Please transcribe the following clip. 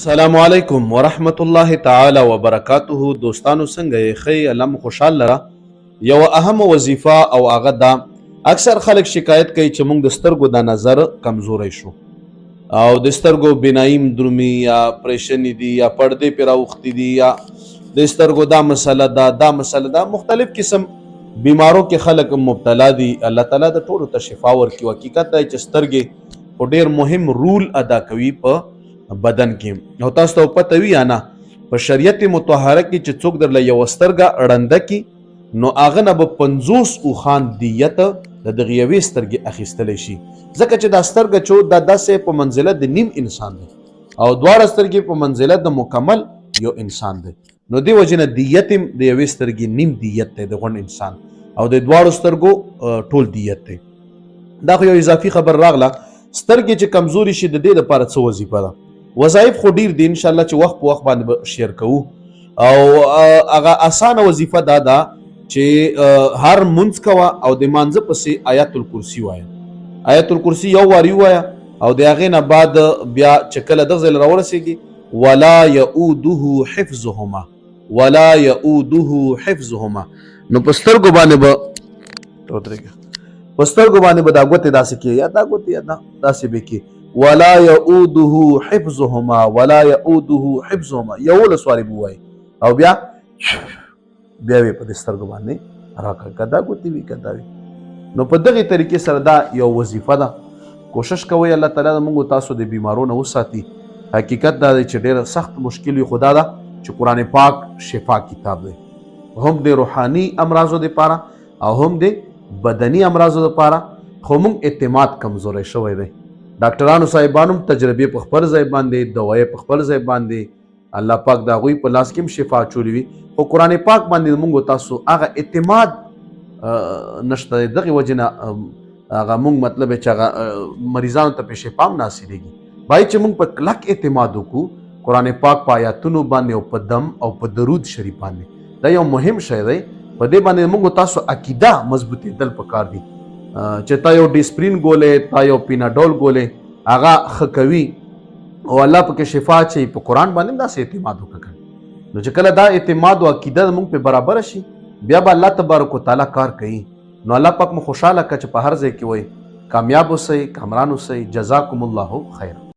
السلام علیکم ورحمت الله تعالی وبرکاته. دوستانو څنګه یې؟ ښه الله مو خوشحال لره. یو اهم وظیفه او هغه دا اکثر خلک شکایت کوي چې موږ د سترګو د نظر کمزوری شو او د سترګو بیناییم درومي یا پریشنې دي یا پردې پې راوختي دي یا د سترګو دا مسله ده مختلف قسم بیمارو کې خلک مبتلا دي. الله تعالی د ټولو ته شفا ورکړي. حقیقت دی چې سترګې په ډېر مهم رول ادا کوي په بدن کې. او تاسو ته پته وي یا نه په شریعت مطهره کې چې څوک درله یو سترګه ړنده کړي نو هغه نه به 50 اوښان دیت د دغې یوې سترګې اخیستلی شي، ځکه چې دا سترګه چې دا داسې په منزله د نیم انسان دی او دواړه سترګې په منزله د مکمل یو انسان دی. نو دې وجې نه دیت هم د یوې سترګې نیم دیت دی د غونډ انسان او د دواړو سترګو ټول دیت دی. دا خو یو اضافي خبر راغله. سترګې چې کمزوري شي د دې لپاره څه وظیفه ده؟ وظایف خو ډیر دي، انشاءالله چې وخت په وخت باندې به شیر کوو. او هغه اسانه وظیفه دا ده چې هر منځ کوه او د مانځه پسې آیت الکرسي وایه. آیت الکرسي یو واري وایه او د هغې نه بعد بیا چې کله دغه ځای راورسېږي ولا یؤوده حفظهما ولا یؤوده حفظهما نو په سترګو باندې به په سترګو باندې به دا ګوتې داسې کړي یا دا ګوتې یا داسې به کړي ولا یؤوده حفظهما ولا یؤوده حفظهما یولس وارې به ووایي او بیا به په دې سترګو باندې راکړه که دا ګوتې وي که دا وي. نو په دغې طریقې سره دا یو وظیفه ده. کوشش کوئ الله تعالی د موږ تاسو د بیمارو نه وساتي. حقیقت دا دی چې ډېر سخت مشکل وي، خو دا ده چې قرآن پاک شفا کتاب دی، هم د روحاني امراضو دپاره او هم د بدني امراضو دپاره. خو موږ اعتماد کمزوری شوی دی. ډاکټرانو صاحبانو تجربې په خپل ځای باندې، دوایې په خپل ځای باندې، الله پاک د هغوی په لاس کې هم شفا اچولی وي، خو قرآن پاک باندې موږ تاسو هغه اعتماد نشته. دغې وجې نه هغه موږ مطلب چې هغه مریضانو ته پې شفا هم نه حاصلېږي. باید چې موږ په کلک اعتماد وکړو قرآن پاک په آیاتونو باندې او په دم او په درود شریف باندې. دا یو مهم شی دی. په دې باندې موږ تاسو عقیده مضبوطېدل پکار دي چې تا یو ډیسپرین ګولې، تا یو پیناډول ګولې هغه ښه کوي او الله پکې شفا اچوي. په قرآن باندې هم داسې اعتماد وکړه. نو چې کله دا اعتماد او عقیده موږ پې برابره شي بیا به الله تبارک وتعالی کار کوي. نو الله پاک مو خوشحاله کړه چې په هر ځای کې وایي کامیاب اوسئ، کامران اوسئ. جزاکم الله خیر.